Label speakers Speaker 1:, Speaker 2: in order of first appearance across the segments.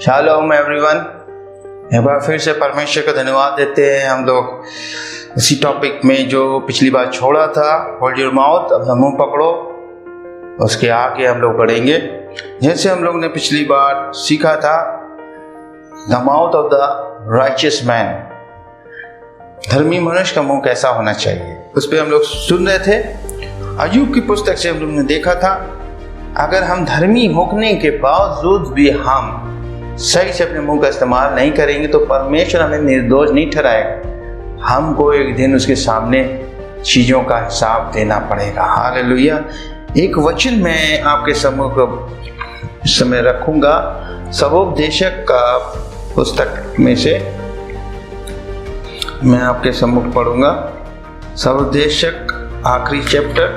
Speaker 1: Shalom everyone. एक बार फिर से परमेश्वर का धन्यवाद देते हैं। हम लोग उसी टॉपिक में जो पिछली बार छोड़ा था, होल्ड योर माउथ, अपना मुंह पकड़ो, उसके आगे हम लोग बढ़ेंगे। जैसे हम लोग ने पिछली बार सीखा था, the mouth of the righteous man, धर्मी मनुष्य का मुंह कैसा होना चाहिए, उस पर हम लोग सुन रहे थे। अय्यूब की पुस्तक से हम लोग ने देखा था, अगर हम धर्मी होने के बावजूद भी हम सही से अपने मुंह का इस्तेमाल नहीं करेंगे तो परमेश्वर हमें निर्दोष नहीं ठहराएगा। हमको एक दिन उसके सामने चीज़ों का हिसाब देना पड़ेगा। हालेलुया। एक वचन मैं आपके सम्मुख इस समय रखूंगा, सवोपदेशक का पुस्तक में से मैं आपके सम्मुख पढ़ूंगा। सवोपदेशक आखिरी चैप्टर,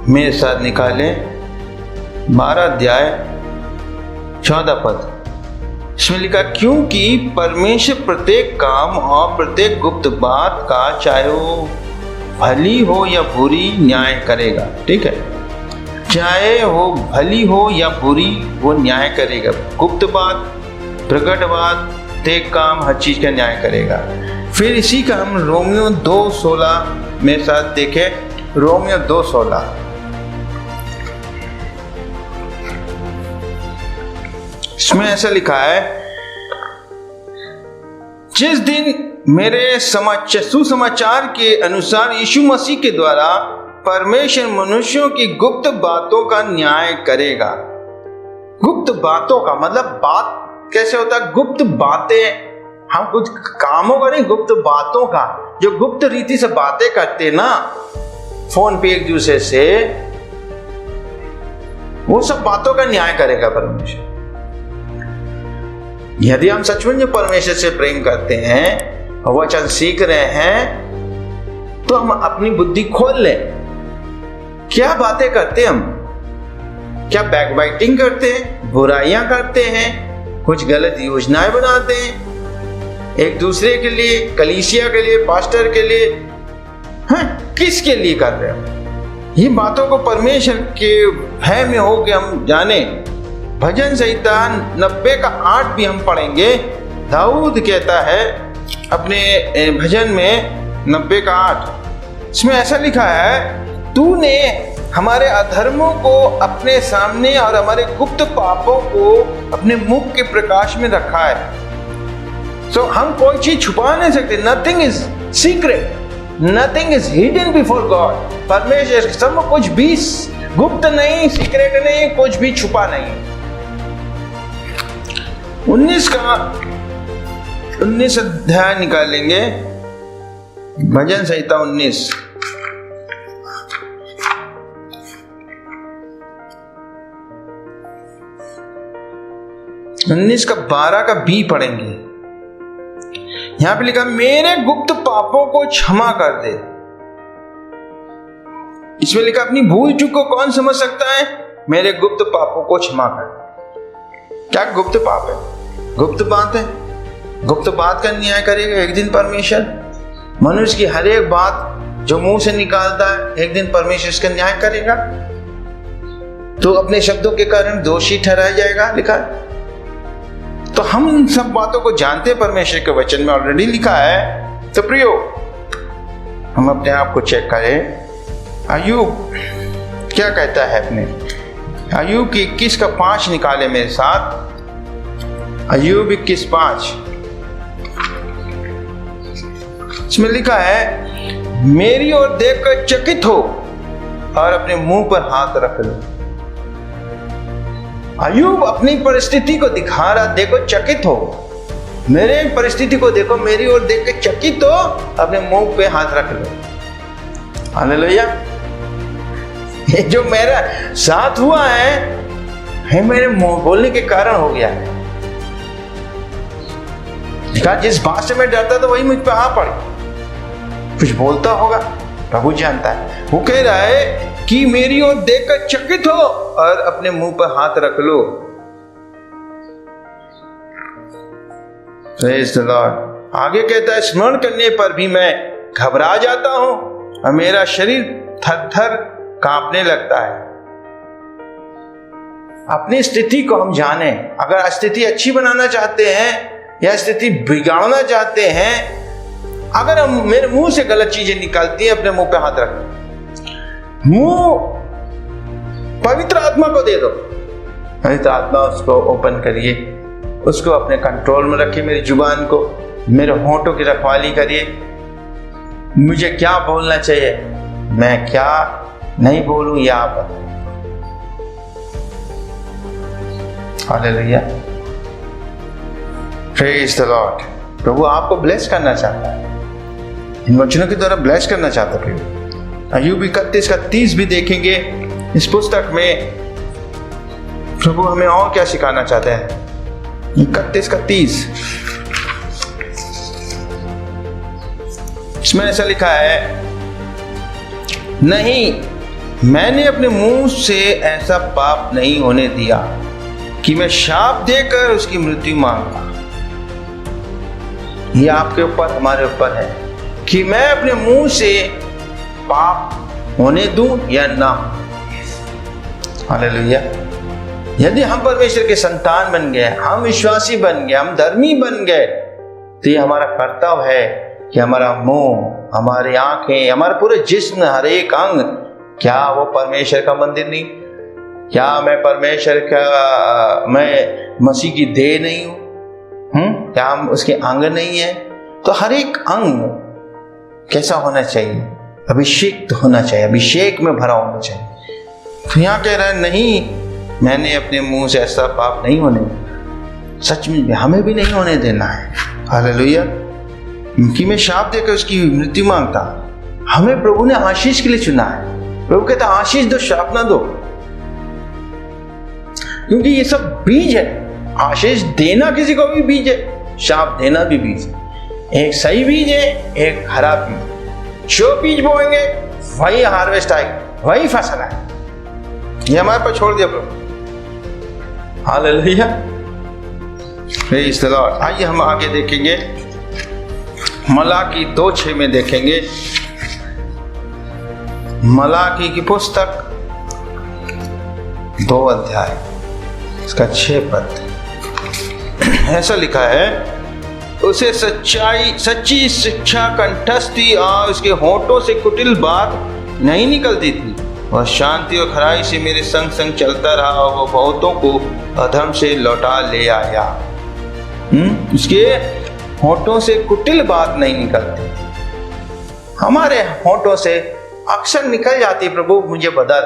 Speaker 1: मेरे साथ निकालें 12 अध्याय 14 पद। इसमें लिखा, क्योंकि परमेश्वर प्रत्येक काम और प्रत्येक गुप्त बात का, चाहे वो भली हो या बुरी, न्याय करेगा। ठीक है, चाहे वो भली हो या बुरी, वो न्याय करेगा। गुप्त बात, प्रकट बात, प्रत्येक काम, हर चीज का न्याय करेगा। फिर इसी का हम रोमियो 2:16 मेरे साथ देखें। रोमियो 2:16, इसमें ऐसा लिखा है, जिस दिन मेरे सुसमाचार के अनुसार यीशु मसीह के द्वारा परमेश्वर मनुष्यों की गुप्त बातों का न्याय करेगा। गुप्त बातों का मतलब बात कैसे होता है? गुप्त बातें, हम कुछ कामों का नहीं, गुप्त बातों का, जो गुप्त रीति से बातें करते ना फोन पे एक दूसरे से, वो सब बातों का न्याय करेगा परमेश्वर। यदि हम सचमुच परमेश्वर से प्रेम करते हैं, वचन सीख रहे हैं, तो हम अपनी बुद्धि खोल लें। क्या बातें करते हैं हम? क्या बैकबाइटिंग करते हैं, बुराइयां करते हैं, कुछ गलत योजनाएं बनाते हैं एक दूसरे के लिए, कलीसिया के लिए, पास्टर के लिए? किसके लिए कर रहे हैं ये बातों को? परमेश्वर के भय में हो के हम जाने। भजन संहिता 90:8 भी हम पढ़ेंगे। दाऊद कहता है अपने भजन में 90:8, इसमें ऐसा लिखा है, तूने हमारे अधर्मों को अपने सामने और हमारे गुप्त पापों को अपने मुख के प्रकाश में रखा है। सो हम कोई चीज छुपा नहीं सकते। Nothing is secret, nothing is hidden before God. परमेश्वर के सब कुछ भी गुप्त नहीं, सीक्रेट नहीं, कुछ भी छुपा नहीं। 19 अध्याय निकालेंगे, भजन संहिता 19, का 12 का बी पढ़ेंगे। यहां पे लिखा, मेरे गुप्त पापों को क्षमा कर दे। इसमें लिखा, अपनी भूल चूक को कौन समझ सकता है? मेरे गुप्त पापों को क्षमा कर दे। क्या गुप्त पाप है? गुप्त बात है। गुप्त बात का न्याय करेगा एक दिन परमेश्वर। मनुष्य की हर एक बात जो मुंह से निकालता है, एक दिन परमेश्वर इसका न्याय करेगा। तो अपने शब्दों के कारण दोषी ठहराया जाएगा, लिखा है। तो हम इन सब बातों को जानते हैं, परमेश्वर के वचन में ऑलरेडी लिखा है। तो प्रियो, हम अपने आप को चेक करें। अय्यूब क्या कहता है अपने? अय्यूब की 21:5 निकाले मेरे साथ। अय्यूब 21:5, इसमें लिखा है, मेरी ओर देखकर चकित हो और अपने मुंह पर हाथ रख लो। अय्यूब अपनी परिस्थिति को दिखा रहा, देखो चकित हो, मेरे परिस्थिति को देखो, मेरी ओर देख के चकित हो, अपने मुंह पे हाथ रख लो। हालेलुया। ये जो मेरा साथ हुआ है मेरे मुंह बोलने के कारण हो गया है। जिस बात से मैं डरता था वही मुझ पे आ पड़ी। कुछ बोलता होगा, प्रभु जानता है। वो कह रहा है कि मेरी ओर देखकर चकित हो और अपने मुंह पर हाथ रख लो। Praise the Lord. आगे कहता है, स्मरण करने पर भी मैं घबरा जाता हूं और मेरा शरीर थर थर कांपने लगता है। अपनी स्थिति को हम जाने। अगर स्थिति अच्छी बनाना चाहते हैं या स्थिति बिगाड़ना चाहते हैं, अगर हम मेरे मुंह से गलत चीजें निकलती हैं, अपने मुंह पे हाथ रख, मुंह पवित्र आत्मा को दे दो। पवित्र आत्मा उसको ओपन करिए, उसको अपने कंट्रोल में रखिए। मेरी जुबान को, मेरे होंठों की रखवाली करिए। मुझे क्या बोलना चाहिए, मैं क्या नहीं बोलूं, या आप हालेलुया, प्रेज द लॉर्ड। प्रभु आपको ब्लेस करना चाहता है, इन वचनों के द्वारा ब्लेस करना चाहता है प्रभु। अय्यूब 31 का 30 भी देखेंगे इस पुस्तक में। प्रभु हमें और क्या सिखाना चाहते हैं। 31 का 30 इसमें ऐसा लिखा है, नहीं, मैंने अपने मुंह से ऐसा पाप नहीं होने दिया कि मैं शाप देकर उसकी मृत्यु मांगा। ये आपके ऊपर, हमारे ऊपर है कि मैं अपने मुंह से पाप होने दूं या ना। हालेलुया। यदि हम परमेश्वर के संतान बन गए, हम विश्वासी बन गए, हम धर्मी बन गए, तो ये हमारा कर्तव्य है कि हमारा मुंह, हमारी आंखें, हमारा पूरे जिस्म, हर एक अंग, क्या वो परमेश्वर का मंदिर नहीं? क्या मैं परमेश्वर का, मैं मसीह की देह नहीं हूं? क्या हम उसके अंग नहीं है? तो हर एक अंग कैसा होना चाहिए? अभिषेक होना चाहिए, अभिषेक में भरा होना चाहिए। तो यहाँ कह रहा है, नहीं, मैंने अपने मुंह से ऐसा पाप नहीं होने दिया। सच में हमें भी नहीं होने देना है। हालेलुया। कि मैं शाप देकर उसकी मृत्यु मांगता। हमें प्रभु ने आशीष के लिए चुना है। प्रभु कहता आशीष दो, शाप ना दो, क्योंकि ये सब बीज है। आशीष देना किसी को भी बीज है, शाप देना भी बीज है। एक सही बीज है, एक खराब बीज। जो बीज बोएंगे वही हार्वेस्ट आएगा, वही फसल है। ये हमारे पर छोड़ दिया प्रभु। Hallelujah, praise the lord. आइए हम आगे देखेंगे, मलाकी 2:6 में देखेंगे। मलाकी की पुस्तक 2 अध्याय, इसका 6 पद ऐसा लिखा है, उसे सच्ची शिक्षा कंठस्थी और उसके होंठों से कुटिल बात नहीं निकलती थी। वह शांति और खराई से मेरे संग संग चलता रहा और वह बहुतों को अधर्म से लौटा ले आया। उसके होंठों से कुटिल बात नहीं निकलती थी। हमारे होंठों से अक्सर निकल जाती, प्रभु मुझे बदल,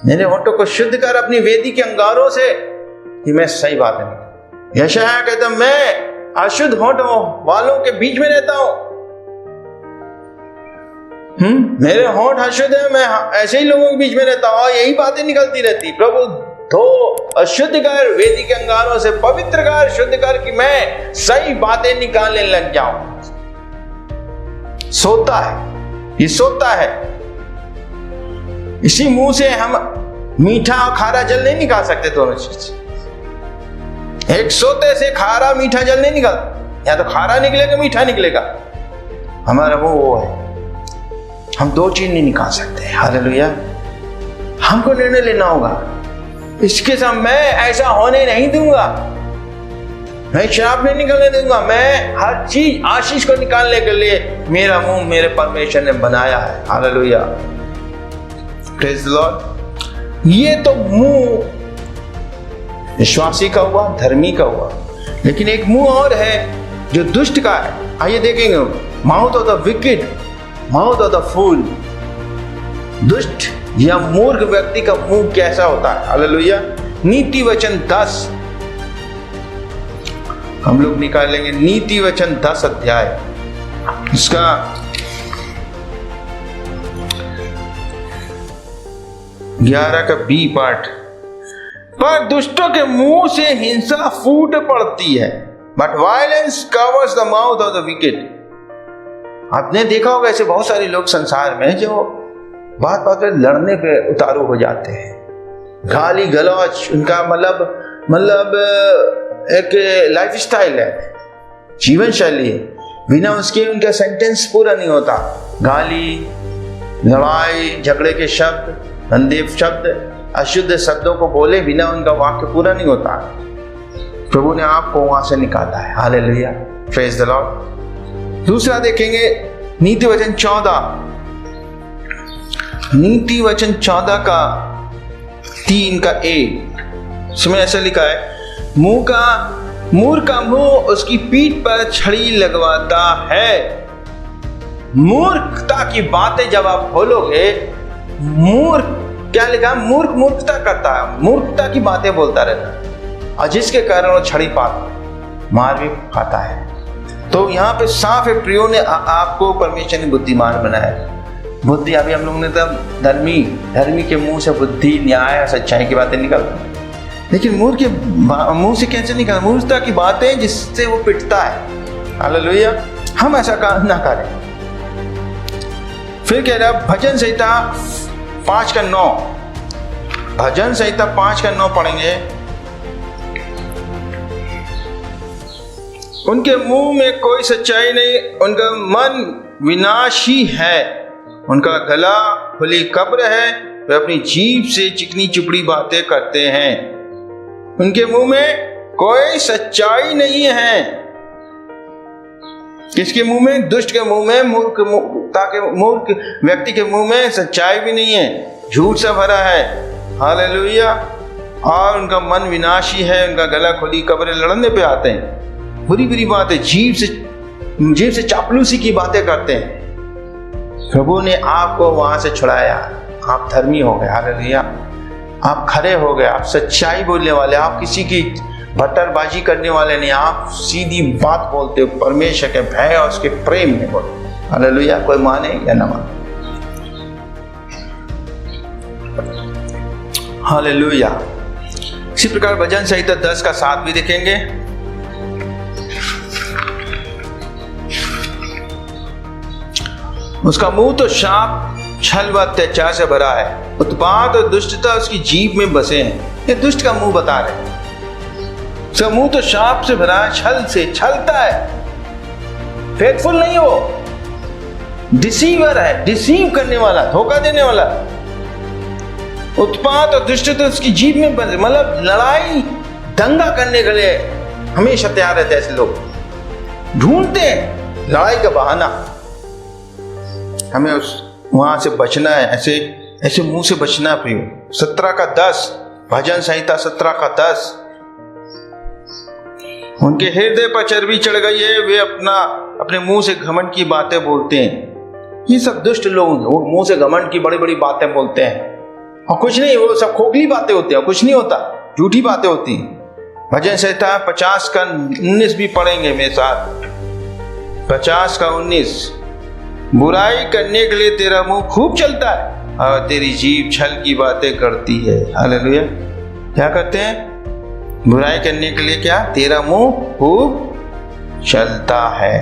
Speaker 1: मेरे होंठों को शुद्ध कर अपनी वेदी के अंगारों से, कि मैं सही बात है। यशायाह कहता, मैं अशुद्ध होंठों वालों के बीच में रहता हूं। मेरे होंठ अशुद्ध है, मैं ऐसे ही लोगों के बीच में रहता हूं और यही बातें निकलती रहती। प्रभु धो, अशुद्ध कर, वेदी के अंगारों से पवित्र कर, शुद्ध कर, कि मैं सही बातें निकालने लग जाऊं। सोता है, ये सोता है। इसी मुंह से हम मीठा और खारा जल नहीं निकाल सकते, दोनों चीज। एक सोते से खारा मीठा जल नहीं निकलता, या तो खारा निकलेगा, मीठा निकलेगा। हमारा वो है, हम 2 चीज नहीं निकाल सकते। हालेलुया। हमको निर्णय लेना होगा, इसके साथ मैं ऐसा होने नहीं दूंगा, मैं शराब नहीं निकलने दूंगा। मैं हर चीज, आशीष को निकालने के लिए मेरा मुंह मेरे परमेश्वर ने बनाया है। Hallelujah, praise the Lord. ये तो मुंह विश्वासी का हुआ, धर्मी का हुआ, लेकिन एक मुंह और है जो दुष्ट का है। आइए देखेंगे, mouth of the wicked, mouth of the fool. दुष्ट या मूर्ख व्यक्ति का मुंह कैसा होता है। हालेलुया। नीति वचन 10 हम लोग निकालेंगे। नीति वचन 10 अध्याय, इसका 11 का बी पार्ट। पर दुष्टों के मुंह से हिंसा फूट पड़ती है, but violence covers the mouth of the wicked. आपने देखा होगा ऐसे बहुत सारे लोग संसार में जो बात बात में लड़ने पे उतारू हो जाते हैं। गाली गलौज उनका मतलब एक लाइफ स्टाइल है, जीवन शैली है। बिना उसके उनका सेंटेंस पूरा नहीं होता। गाली, लड़ाई झगड़े के शब्द, गंदे शब्द, अशुद्ध शब्दों को बोले बिना उनका वाक्य पूरा नहीं होता। प्रभु ने आपको वहां से निकाला है। Hallelujah, praise the Lord. दूसरा देखेंगे नीति वचन 14, नीति वचन 14 का 3 का 1, इसमें ऐसा लिखा है, मूर्ख का मुंह उसकी पीठ पर छड़ी लगवाता है। मूर्खता की बातें जब आप खोलोगे, मूर्ख क्या लिखा, मूर्खता करता है, मूर्खता की बातें बोलता रहता है, और जिसके कारण वो छड़ी मार भी खाता है। तो यहाँ पे साफ है, प्रियो ने आपको परमेश्वर ने बुद्धिमान बनाया। बुद्धि, अभी हम लोग ने तब धर्मी के मुंह से बुद्धि, न्याय और सच्चाई की बातें निकलती, लेकिन मूर्ख के मुंह से कैसे निकल, मूर्खता की बातें जिससे वो पिटता है। हालेलुया, हम ऐसा काम ना करें। फिर कह रहा है भजन संहिता 5 का 9, भजन संहिता 5 का 9 पढ़ेंगे। उनके मुंह में कोई सच्चाई नहीं, उनका मन विनाशी है, उनका गला खुली कब्र है, वे अपनी जीभ से चिकनी चुपड़ी बातें करते हैं। उनके मुंह में कोई सच्चाई नहीं है। किसके मुंह में? दुष्ट के मुंह में, मूर्ख व्यक्ति के मुंह में सच्चाई भी नहीं है, झूठ से भरा है। हालेलुया। और उनका मन विनाशी है, उनका गला खुली कब्र, लड़ने पे आते हैं, बुरी बुरी बातें, जीभ से चापलूसी की बातें करते हैं। प्रभु ने आपको वहां से छुड़ाया, आप धर्मी हो गए। हालेलुया, आप खरे हो गए, आप सच्चाई बोलने वाले, आप किसी की बटरबाजी करने वाले नहीं, आप सीधी बात बोलते हो, परमेश्वर के भय और उसके प्रेम में बोलो। हालेलुया, कोई माने या न माने। हालेलुया। इसी प्रकार भजन संहिता 10 का 7 भी देखेंगे। उसका मुंह तो शाप, छल व अत्याचार से भरा है, उत्पात और दुष्टता उसकी जीभ में बसे हैं। ये दुष्ट का मुंह बता रहे हैं। उसका मुंह तो शाप से भरा है, छल से, छलता है, फेथफुल नहीं, वो डिसीवर है, डिसीव करने वाला, धोखा देने वाला। उत्पात और दुष्टता उसकी जीभ में बसे, मतलब लड़ाई दंगा करने के लिए हमेशा तैयार रहते हैं। ऐसे लोग ढूंढते हैं लड़ाई का बहाना। हमें वहां से बचना है, ऐसे मुंह से बचना है प्रियो। 17 का 10, भजन संहिता 17 का 10। उनके हृदय पर चर्बी चढ़ गई है, वे अपने मुंह से घमंड की बातें बोलते हैं। ये सब दुष्ट लोग, वो मुंह से घमंड की बड़ी बड़ी बातें बोलते हैं, और कुछ नहीं, वो सब खोखली बातें होती हैं, कुछ नहीं होता, झूठी बातें होती हैं। भजन संहिता 50 का 19 भी पढ़ेंगे मेरे साथ। 50 का 19, बुराई करने के लिए तेरा मुंह खूब चलता है और तेरी जीभ छल की बातें करती है। हालेलुया। क्या करते हैं? बुराई करने के लिए क्या? तेरा मुंह खूब चलता है।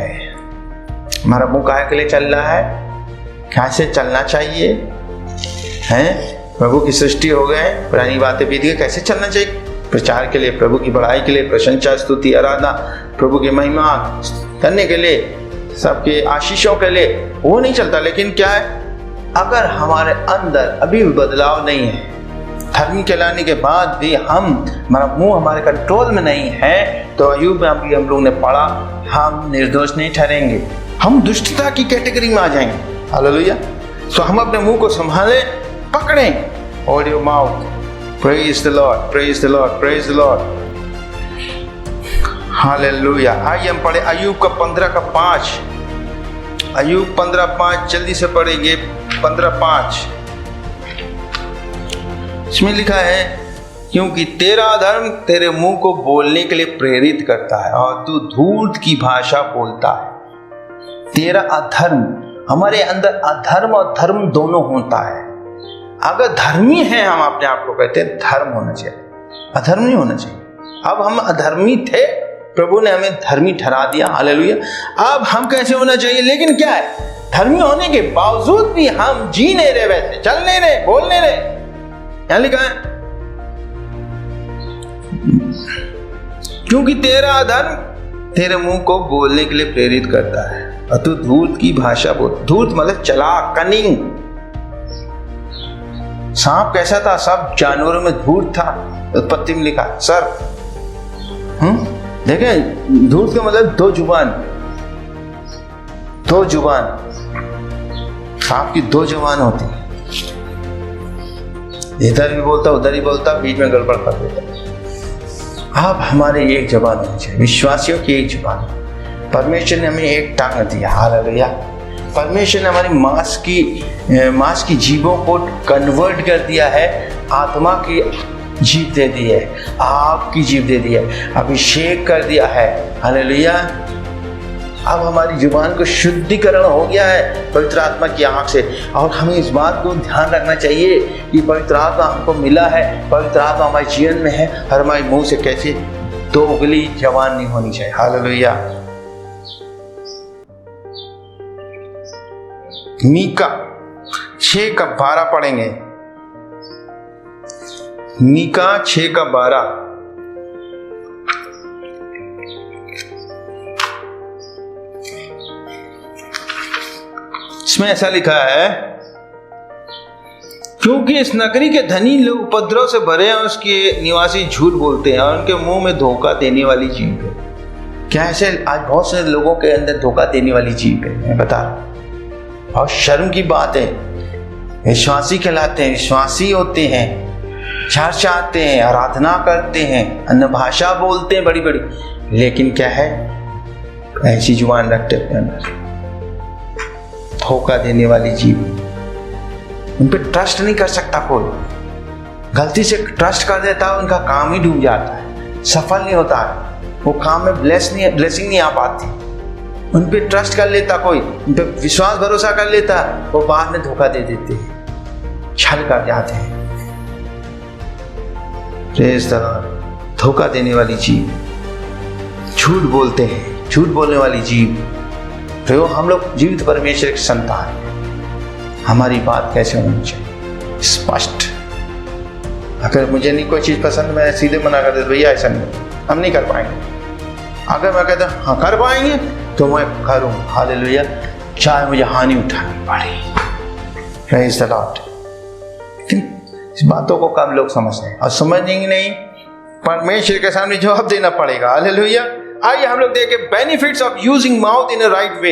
Speaker 1: हमारा मुंह काहे के लिए चल रहा है? कैसे चलना चाहिए? हैं? प्रभु की सृष्टि हो गए, पुरानी बातें बीत गई, कैसे चलना चाहिए? प्रचार के लिए, प्रभु की बड़ाई के लिए, प्रशंसा, स्तुति, आराधना, प्रभु की महिमा करने के लिए, सबके आशीषों के लिए, वो नहीं चलता। लेकिन क्या है, अगर हमारे अंदर अभी भी बदलाव नहीं है, धर्मी कहलाने के बाद भी हमारा मुंह हमारे कंट्रोल में नहीं है, तो अय्यूब में अभी हम लोग ने पढ़ा, हम निर्दोष नहीं ठहरेंगे, हम दुष्टता की कैटेगरी में आ जाएंगे। हालेलुया। सो हम अपने मुंह को संभालें, पकड़ें। Hold your mouth, praise the Lord, praise the Lord, praise the Lord. Hallelujah. आइए हम पढ़े अय्यूब का 15 का 5। अय्यूब 15:5 जल्दी से पढ़ेंगे। 15:5 इसमें लिखा है, क्योंकि तेरा अधर्म तेरे मुंह को बोलने के लिए प्रेरित करता है और तू धूर्त की भाषा बोलता है। तेरा अधर्म, हमारे अंदर अधर्म और धर्म दोनों होता है। अगर धर्मी हैं, हम अपने आप को कहते हैं, धर्म होना चाहिए, अधर्म नहीं होना चाहिए। अब हम अधर्मी थे, प्रभु ने हमें धर्मी ठहरा दिया। हालेलुया। अब हम कैसे होना चाहिए? लेकिन क्या है, धर्मी होने के बावजूद भी हम जी नहीं रहे, वैसे चल नहीं रहे, बोल नहीं रहे। यहां लिखा है, क्योंकि तेरा अधर्म तेरे मुंह को बोलने के लिए प्रेरित करता है और तू धूर्त की भाषा बोल। धूर्त मतलब चालाक, कनिंग, सांप कैसा था? सब जानवरों में धूर्त था। उत्पत्ति में लिखा सर, देखें धूर्त का मतलब दो जुबान। सांप की दो जुबान होती है, इधर भी बोलता उधर ही बोलता, बीच में गड़बड़ कर देता। अब हमारे एक जुबान होनी चाहिए, विश्वासियों की एक जुबान। परमेश्वर ने हमें एक टांग दिया, हालेलुया। परमेश्वर ने हमारी मांस की जीभों को कन्वर्ट कर दिया है, आत्मा की जीभ दे दी है, आग की जीभ दे दी है, अभिषेक कर दिया है, हालेलुया। अब हमारी जुबान को शुद्धिकरण हो गया है पवित्र आत्मा की आंख से। और हमें इस बात को ध्यान रखना चाहिए कि पवित्र आत्मा हमको मिला है, पवित्र आत्मा हमारे जीवन में है, और हमारे मुंह से कैसे दोगली जबान नहीं होनी चाहिए, हालेलुया। मीका 6:12 पढ़ेंगे। मीका 6:12। इसमें ऐसा लिखा है, क्योंकि इस नगरी के धनी लोग उपद्रव से भरे हैं, उसके निवासी झूठ बोलते हैं और उनके मुंह में धोखा देने वाली जीभ है। क्या ऐसे आज बहुत से लोगों के अंदर धोखा देने वाली जीभ है? मैं बता रहा हूं, बहुत शर्म की बात है। विश्वासी कहलाते हैं, विश्वासी होते हैं, चर्च आते हैं, आराधना करते हैं, अन्य भाषा बोलते हैं बड़ी बड़ी, लेकिन क्या है, ऐसी जुबान रखते अपने अंदर, धोखा देने वाली जीभ। उन पे ट्रस्ट नहीं कर सकता कोई, गलती से ट्रस्ट कर देता है, उनका काम ही डूब जाता है, सफल नहीं होता है, वो काम में ब्लेसिंग नहीं आ पाती। उन पे ट्रस्ट कर लेता कोई, उन पे विश्वास भरोसा कर लेता, वो बाद में धोखा दे देते हैं, छल कर जाते हैं। इस तरह धोखा देने वाली जीभ, झूठ बोलते हैं, झूठ बोलने वाली जीभ। तो हम लोग जीवित परमेश्वर की संतान हैं, हमारी बात कैसे होनी चाहिए? स्पष्ट। अगर मुझे नहीं कोई चीज पसंद, मैं सीधे मना कर देता, भैया ऐसा नहीं, हम नहीं कर पाएंगे। अगर मैं कहता हाँ कर पाएंगे तो मैं करूँ, हालेलुया, चाहे मुझे हानि उठानी पड़े। Praise the Lord. इस बातों को कम लोग समझते हैं और समझेंगे नहीं, परमेश्वर के सामने जवाब देना पड़ेगा, हालेलुया। आइए हम लोग देखें benefits of using mouth in a right way.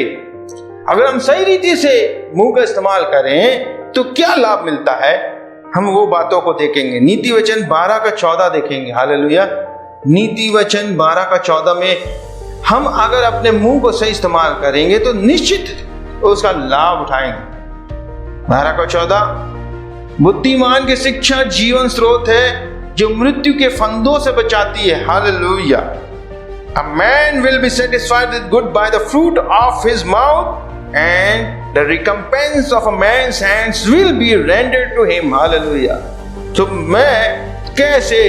Speaker 1: अगर हम सही रीति से मुंह का इस्तेमाल करें तो क्या लाभ मिलता है, हम वो बातों को देखेंगे। नीति वचन 12:14 देखेंगे, हालेलुया। नीति वचन 12:14 में हम अगर अपने मुंह को सही इस्तेमाल करेंगे तो निश्चित उसका लाभ उठाएंगे। 12:14, बुद्धिमान की शिक्षा जीवन स्रोत है जो मृत्यु के फंदों से बचाती है, hallelujah. A man will be satisfied with good by the fruit of his mouth, and the recompense of a man's hands will be rendered to him, hallelujah। तो मैं कैसे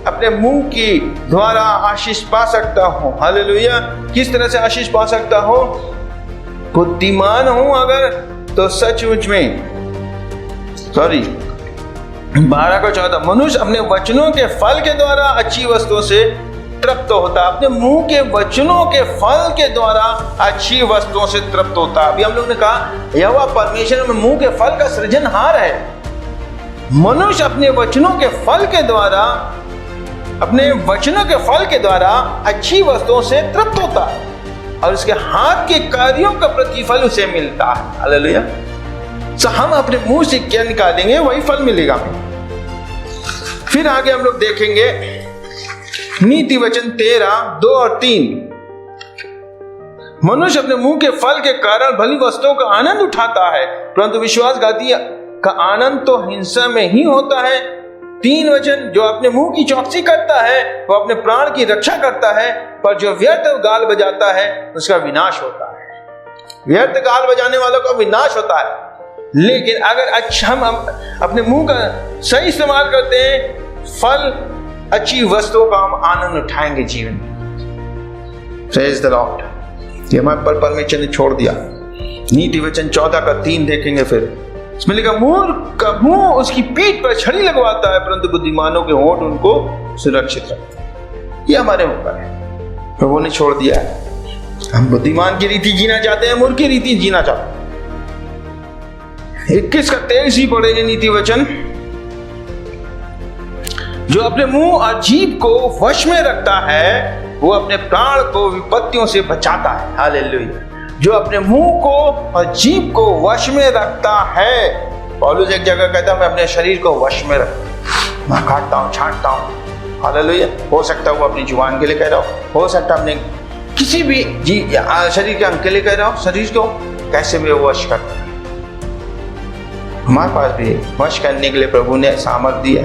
Speaker 1: अपने मुंह की द्वारा आशीष पा सकता हूँ, हालेलुया। किस तरह से आशीष पा सकता हूँ? बुद्धिमान हूँ अगर तो सचमुच में 12:14, मनुष्य अपने वचनों के फल के द्वारा अच्छी वस्तुओं से तृप्त होता है। अपने मुंह के वचनों के फल के द्वारा अच्छी वस्तुओं से तृप्त होता है। अभी हम लोग ने कहा यहोवा परमेश्वर में मुंह के फल का सृजनहार है। मनुष्य अपने वचनों के फल के द्वारा अच्छी वस्तुओं से तृप्त होता है और उसके हाथ के कार्यों का प्रतिफल उसे मिलता है, हालेलुया। तो हम अपने मुंह से क्या निकालेंगे वही फल मिलेगा। फिर आगे हम लोग देखेंगे नीति वचन 13:2 और 3। मनुष्य अपने मुंह के फल के कारण भली वस्तुओं का आनंद उठाता है, परंतु विश्वासघाती का आनंद तो हिंसा में ही होता है। 3 वचन, जो अपने मुंह की चौकसी करता है वो अपने प्राण की रक्षा करता है, पर जो व्यर्थ गाल बजाता है उसका विनाश होता है। व्यर्थ गाल बजाने वालों का विनाश होता है। लेकिन अगर अच्छा हम अपने मुंह का सही इस्तेमाल करते हैं, फल अच्छी वस्तुओं का हम आनंद उठाएंगे जीवन में। Praise the Lord. ये हमारे पर परमेश्वर ने छोड़ दिया। नीति वचन 14:3 देखेंगे। फिर इसमें लिखा, मूर्ख का मुंह उसकी पीठ पर छड़ी लगवाता है, परंतु बुद्धिमानों के होंठ उनको सुरक्षित रखते हैं। ये हमारे ऊपर है, प्रभु ने छोड़ दिया है। हम बुद्धिमान की रीति जीना चाहते हैं, मूर्ख की रीति जीना चाहते हैं। 21 का 23 ही पढ़ेंगे नीति वचन। जो अपने मुंह और जीभ को वश में रखता है वो अपने प्राण को विपत्तियों से बचाता है। हालेलुया। जो अपने मुंह को और जीभ को वश में रखता है, पौलुस एक जगह कहता है मैं अपने शरीर को वश में रखता हूं, मैं काटता हूं, छांटता हूं। हालेलुया। हो सकता है वो अपनी जुबान के लिए कह रहा हो सकता है अपने किसी भी शरीर के अंग के लिए कह रहा हो, शरीर को कैसे भी वश करता है। हमारे पास भी वश करने के लिए प्रभु ने सामर्थ दिया,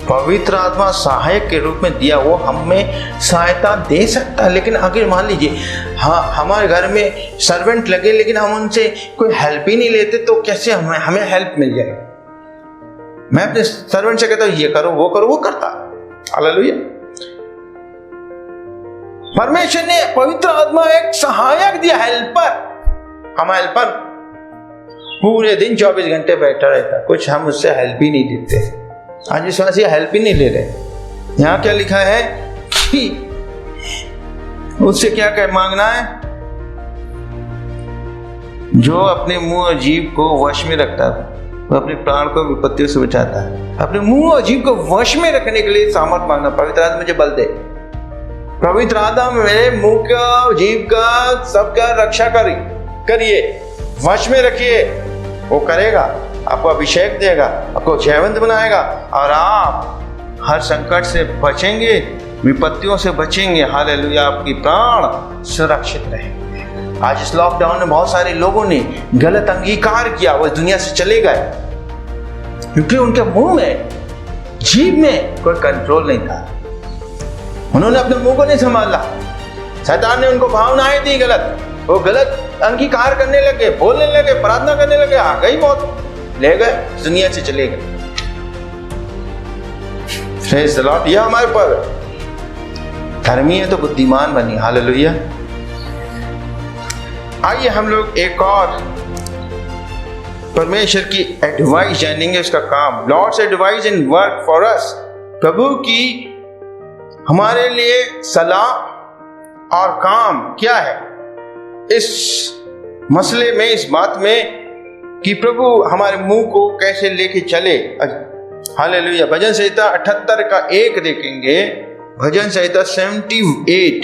Speaker 1: पवित्र आत्मा सहायक के रूप में दिया, वो हमें सहायता दे सकता है। लेकिन अगर मान लीजिए हाँ हमारे घर में सर्वेंट लगे लेकिन हम उनसे कोई हेल्प ही नहीं लेते तो कैसे हमें हेल्प मिल जाएगी? मैं अपने सर्वेंट से कहता हूं ये करो, वो करता। हालेलुया। परमेश्वर ने पवित्र आत्मा एक सहायक दिया, हेल्पर। हम हेल्पर पूरे दिन 24 घंटे बैठा रहता, कुछ हम उससे हेल्प ही नहीं देते। आज विश्वासी हेल्प ही नहीं ले रहे। यहां क्या लिखा है कि उससे क्या मांगना है? जो अपने मुंह और जीभ को वश में रखता है वो अपने प्राण को विपत्तियों से बचाता है। अपने मुंह और जीभ को वश में रखने के लिए सामर्थ मांगना। पवित्र आत्मा मुझे बल दे, पवित्र आत्मा मेरे मुंह का, जीभ का, सबका रक्षा करिए, वश में रखिए। वो करेगा, आपको अभिषेक देगा, आपको जयवंत बनाएगा और आप हर संकट से बचेंगे, विपत्तियों से बचेंगे। हालेलुया। आपकी प्राण सुरक्षित रहेंगे। आज इस लॉकडाउन में बहुत सारे लोगों ने गलत अंगीकार किया, वो दुनिया से चले गए क्योंकि उनके मुंह में, जीभ में कोई कंट्रोल नहीं था। उन्होंने अपने मुंह को नहीं संभाला, शैतान ने उनको भावनाएं दी गलत, वो गलत अंगीकार करने लगे, बोलने लगे, प्रार्थना करने लगे, आ गई मौत, ले गए, दुनिया से चले गए। Praise the Lord. यह हमारे पर धर्मी है तो बुद्धिमान बनी। हालेलुया। आइए हम लोग एक और परमेश्वर की एडवाइस जानेंगे, उसका काम। Lord's advice in work for us. प्रभु की हमारे लिए सलाह और काम क्या है इस मसले में, इस बात में कि प्रभु हमारे मुंह को कैसे लेके चले। हालेलुया। भजन संहिता 78 का 1 देखेंगे। भजन संहिता 78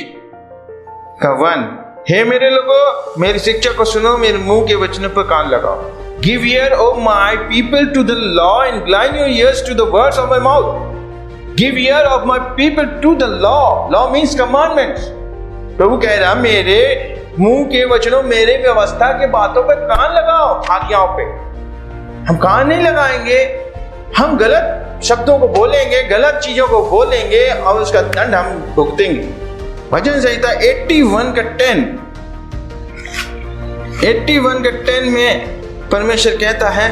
Speaker 1: का 1। हे मेरे लोगों, मेरी शिक्षा को सुनो, मेरे मुंह के वचनों पर कान लगाओ। Give ear O my people to the law, incline your ears to the words of my mouth. Give ear of my people to the law. Law means commandments. प्रभु कह रहा मेरे मुंह के वचनों, मेरे व्यवस्था के बातों पे कान लगाओ, आज्ञाओं पे। हम कान नहीं लगाएंगे, हम गलत शब्दों को बोलेंगे, गलत चीजों को बोलेंगे और उसका दंड हम भुगतेंगे। भजन संहिता 81 का 10 में परमेश्वर कहता है,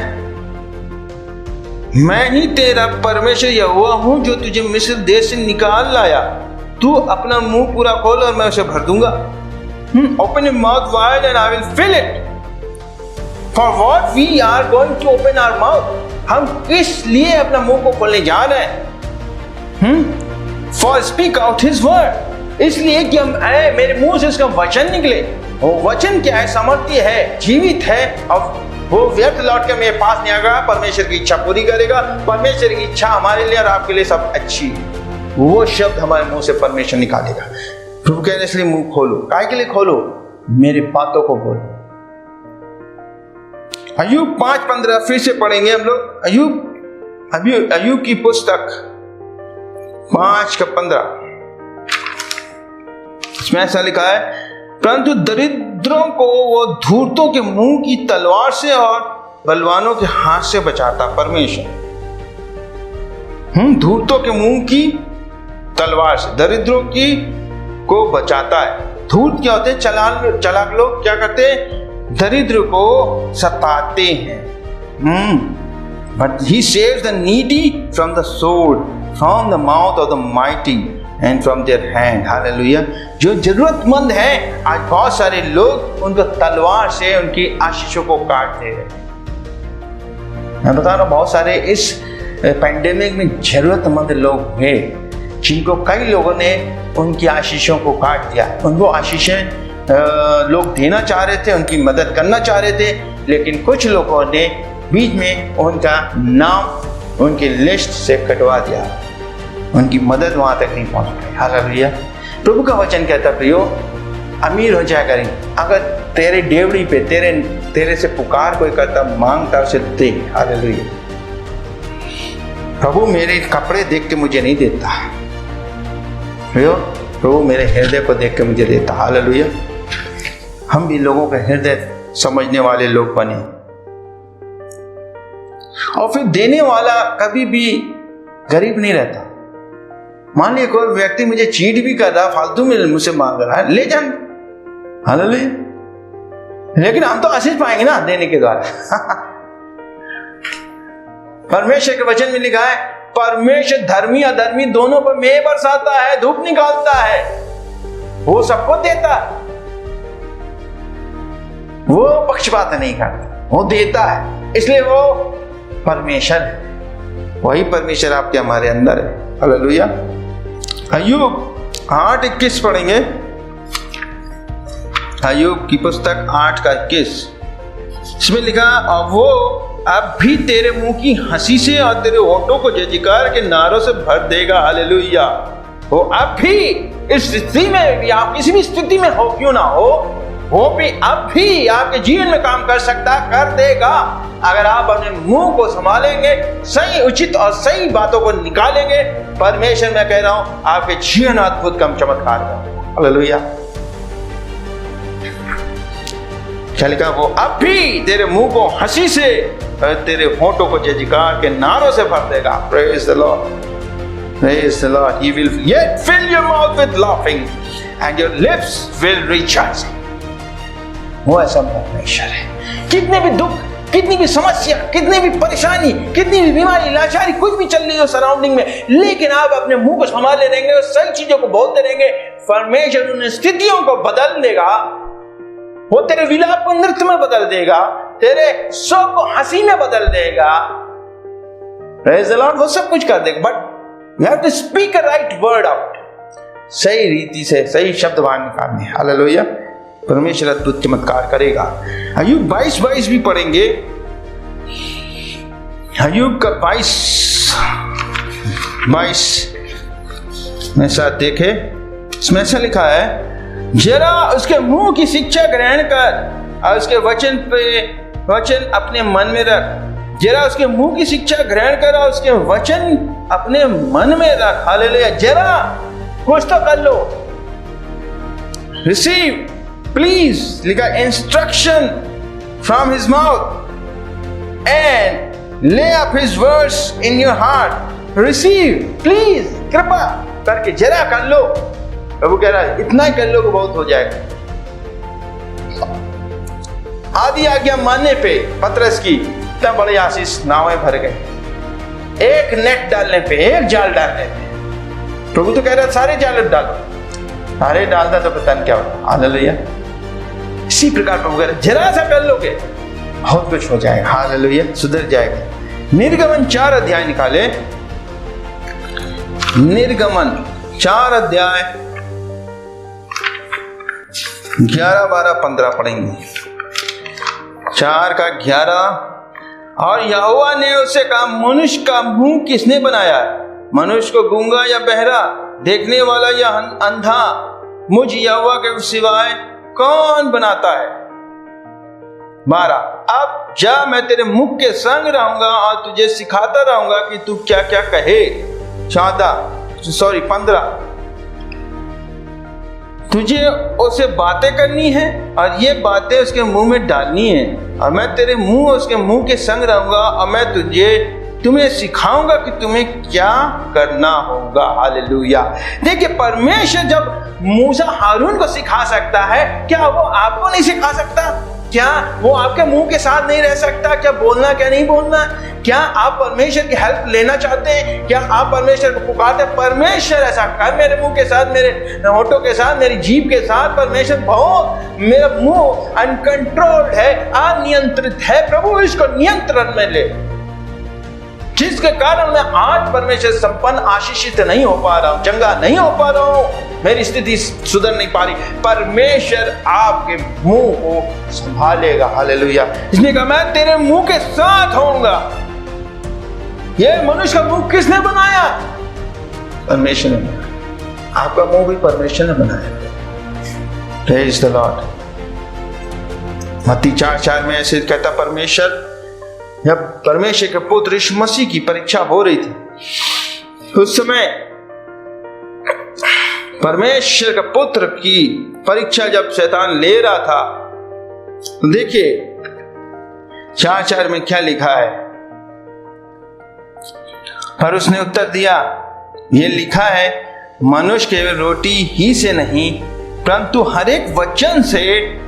Speaker 1: मैं ही तेरा परमेश्वर यहोवा हूं जो तुझे मिस्र देश से निकाल लाया। तू अपना मुंह पूरा खोल और मैं उसे भर दूंगा। Open your mouth wide and I will fill it. For what we are going to open our mouth. हम किस लिए अपना मुंह को खोलने जा रहे हैं? For speak out His word. इसलिए कि हम मेरे मुंह से उसका वचन निकले। वो वचन क्या है? सामर्थ्य है, जीवित है और वो व्यर्थ लौट के मेरे पास नहीं आएगा। परमेश्वर की इच्छा पूरी करेगा। परमेश्वर की इच्छा हमारे लिए और आपके लिए सब अच्छी है। वो शब्द हमारे मुंह से परमेश्वर निकालेगा। प्रभु कह रहे इसलिए मुंह खोलो। काय के लिए खोलो? मेरी बातों को बोलो। अय्यूब 5:15 फिर से पढ़ेंगे हम लोग। अय्यूब की पुस्तक 5:15 इसमें ऐसा लिखा है, परंतु दरिद्रों को वो धूर्तों के मुंह की तलवार से और बलवानों के हाथ से बचाता परमेश्वर। धूर्तों के मुंह की तलवार से दरिद्रों की को बचाता है। धूर्त क्या होते हैं? चालाक लोग क्या करते हैं? दरिद्र को सताते हैं। But he saves the needy from the sword, from the mouth of the mighty and from their hand. Hallelujah. जो जरूरतमंद है, आज बहुत सारे लोग उनको तलवार से उनकी आशीषों को काट दे रहे हैं। मैं बता रहा हूँ बहुत सारे इस पैंडेमिक में जरूरतमंद लोग हैं जिनको कई लोगों ने उनकी आशीषों को काट दिया। उनको आशीषें लोग देना चाह रहे थे, उनकी मदद करना चाह रहे थे, लेकिन कुछ लोगों ने बीच में उनका नाम उनकी लिस्ट से कटवा दिया। उनकी मदद वहां तक नहीं पहुंच पाई। हालेलुया। प्रभु का वचन कहता प्रियो, अमीर हो जाया करें, अगर तेरे डेवड़ी पे तेरे से पुकार कोई करता, मांगता उसे दे। हालेलुया। प्रभु मेरे कपड़े देख के मुझे नहीं देता प्रियो, प्रभु मेरे हृदय को देख के मुझे देता। हालेलुया। हम भी लोगों का हृदय समझने वाले लोग बने, और फिर देने वाला कभी भी गरीब नहीं रहता। मान लीजिए कोई व्यक्ति मुझे चीट भी कर रहा, फालतू में मुझसे मांग रहा है, ले जान। हालेलुया। लेकिन हम तो आशीष पाएंगे ना देने के द्वारा। परमेश्वर के वचन में लिखा है, परमेश्वर धर्मी अधर्मी दोनों पर मेघ बरसाता है, धूप निकालता है, वो सबको देता है, वो पक्षपात नहीं करता, वो देता है, इसलिए वो परमेश्वर है। वही परमेश्वर आपके हमारे अंदर है। हालेलुया। अय्यूब 8:21 पढ़ेंगे। अय्यूब की पुस्तक 8:21, इसमें लिखा, और वो अब भी तेरे मुंह की हंसी से और तेरे होठों को जय जयकार के नारों से भर देगा। हालेलुया। वो अब भी इस स्थिति में, आप किसी भी स्थिति में हो क्यों ना हो, वो भी अब भी आपके जीवन में काम कर सकता, कर देगा, अगर आप अपने मुंह को संभालेंगे, सही उचित और सही बातों को निकालेंगे। परमेश्वर मैं कह रहा हूं, आपके जीवन अद्भुत कम चमत्कार करेगा। हालेलुया। क्या लिखा, वो अब भी तेरे मुंह को हंसी से और तेरे होठों को जय जयकार के नारों से भर देगा। Praise the Lord, praise the Lord. He will yet fill your mouth with laughing and your lips will rejoice। वो ऐसा परमेश्वर है। कितने भी दुख, कितनी भी समस्या, कितनी भी परेशानी, कितनी भी बीमारी, लाचारी कुछ भी चल रही हो सराउंडिंग में, लेकिन आप अपने मुंह को संभाले रहेंगे और सही चीजों को बोलते रहेंगे, परमेश्वर उन स्थितियों को बदल देगा। वो तेरे विलाप को नृत्य में बदल देगा, तेरे शोक को हंसी में बदल देगा। Praise the Lord. वो सब कुछ कर देगा, but you have to speak a right word out. सही रीति से सही शब्द बाहर निकालने। हालेलुया। परमेश्वर अद्भुत चमत्कार करेगा। अय्यूब 22:22 भी पढ़ेंगे। अय्यूब का 22:22 में साथ देखे, इसमें ऐसा लिखा है, जरा उसके मुंह की शिक्षा ग्रहण कर और उसके वचन अपने मन में रख। जरा उसके मुंह की शिक्षा ग्रहण कर और उसके वचन अपने मन में रख। हालेलुया। जरा कुछ तो कर लो। रिसीव, प्लीज, लिखा, instruction from his mouth and lay up his words in your heart. Receive, please, कृपा करके जरा कर लो। प्रभु कह रहा है, इतना ही कर लो कि बहुत हो जाएगा। आदि आज्ञा मानने पे पतरस की इतना बड़ी आशीष, नावें भर गए। एक नेट डालने पे, एक जाल डालने पे, प्रभु तो कह रहा है सारे जाल डालो, सारे डालता तो पता नहीं क्या होता। हालेलुया। इसी प्रकार प्रभु कह रहा है, जरा सा कर लोगे बहुत कुछ हो जाएगा। हालेलुया। सुधर जाएगा। निर्गमन 4 अध्याय निकाले। निर्गमन 4 अध्याय 11, 12, 15 पढ़ेंगे। 4 का 11। और यहोवा ने उससे कहा, मनुष्य का मुंह किसने बनाया? मनुष्य को गूंगा या बहरा, देखने वाला या अंधा, मुझ यहोवा के सिवाय कौन बनाता है? 12। अब जा, मैं तेरे मुख के संग रहूंगा और तुझे सिखाता रहूंगा कि तू क्या क्या कहे। 15। तुझे उससे बातें करनी है और ये बातें उसके मुंह में डालनी है, और मैं तेरे मुंह उसके मुंह के संग रहूंगा और मैं तुम्हें सिखाऊंगा कि तुम्हें क्या करना होगा। हालेलुया। देखिए, परमेश्वर जब मूसा हारून को सिखा सकता है, क्या वो आपको नहीं सिखा सकता? क्या वो आपके मुंह के साथ नहीं रह सकता? क्या बोलना, क्या नहीं बोलना? क्या आप परमेश्वर की हेल्प लेना चाहते हैं? क्या आप परमेश्वर को पुकारते हैं, परमेश्वर ऐसा कर मेरे मुंह के साथ, मेरे होठों के साथ, मेरी जीभ के साथ? परमेश्वर, बहुत मेरा मुंह अनकंट्रोल्ड है, अनियंत्रित है, प्रभु इसको नियंत्रण में ले, जिसके कारण मैं आज परमेश्वर संपन्न आशीषित नहीं हो पा रहा हूं, चंगा नहीं हो पा रहा हूं, मेरी स्थिति सुधर नहीं पा रही। परमेश्वर आपके मुंह को संभालेगा। हालेलुया। इसने कहा, मैं तेरे मुंह के साथ होऊंगा। ये मनुष्य का मुंह किसने बनाया? परमेश्वर ने बनाया, आपका मुंह भी परमेश्वर ने बनाया। Praise the Lord. मत्ती 4:4 में ऐसे कहता, परमेश्वर, जब परमेश्वर के पुत्र यीशु मसीह की परीक्षा हो रही थी, उस समय परमेश्वर के पुत्र की परीक्षा जब शैतान ले रहा था, तो देखिए 4:4 में क्या लिखा है। पर उसने उत्तर दिया, यह लिखा है, मनुष्य केवल रोटी ही से नहीं परंतु हर एक वचन से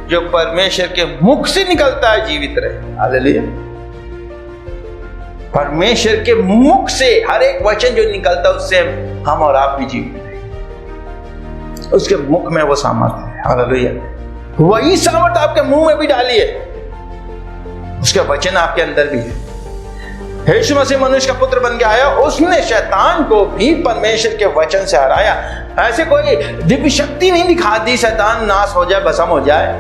Speaker 1: जो परमेश्वर के मुख से निकलता है जीवित रहे। हालेलुया। परमेश्वर के मुख से हर एक वचन जो निकलता है उससे हम और आप भी जीवित रहे। उसके मुख में वो सामर्थ्य है। हालेलुया। वही सामर्थ्य आपके मुंह में भी डाली है, उसका वचन आपके अंदर भी है। यीशु मसीह मनुष्य का पुत्र बन के आया, उसने शैतान को भी परमेश्वर के वचन से हराया। ऐसे कोई दिव्य शक्ति नहीं दिखा दी शैतान नाश हो जाए, भस्म हो जाए,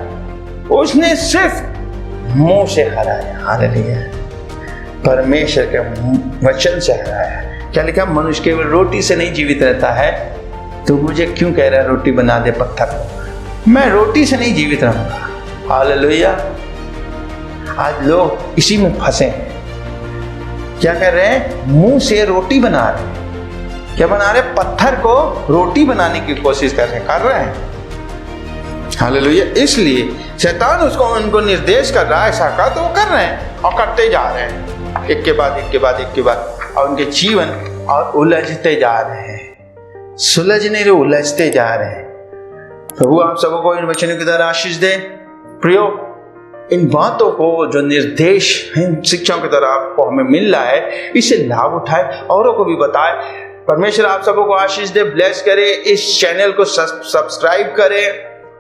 Speaker 1: उसने सिर्फ मुंह से हराया। हालेलुया। परमेश्वर के वचन से हराया। क्या लिखा? मनुष्य केवल रोटी से नहीं जीवित रहता है। तो मुझे क्यों कह रहा है रोटी बना दे पत्थर को? मैं रोटी से नहीं जीवित रहूंगा। हालेलुया। आज लोग इसी में फंसे हैं। क्या कर रहे हैं? मुंह से रोटी बना रहे हैं। क्या बना रहे? पत्थर को रोटी बनाने की कोशिश कर रहे हैं। हालेलुया। इसलिए शैतान उसको उनको निर्देश कर रहा है, ऐसा कर, तो वो कर रहे हैं और करते जा रहे हैं, एक के बाद एक के बाद एक के बाद, और उनके जीवन और उलझते जा रहे हैं, सुलझने रहे, उलझते जा रहे हैं। प्रभु आप सबको इन वचनों की तरह आशीष दे। प्रियो, इन बातों को जो निर्देश इन शिक्षाओं की तरह आपको हमें मिल रहा है, इससे लाभ उठाए, औरों को भी बताए। परमेश्वर आप सबको आशीष दे, ब्लेस करे। इस चैनल को सब्सक्राइब करें,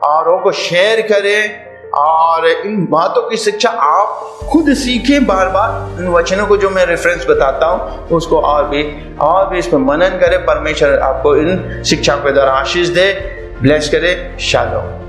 Speaker 1: औरों को शेयर करें, और इन बातों की शिक्षा आप खुद सीखें बार बार। इन वचनों को जो मैं रेफरेंस बताता हूँ उसको और भी इस पर मनन करें। परमेश्वर आपको इन शिक्षाओं के द्वारा आशीष दे, ब्लेस करे। शालोम।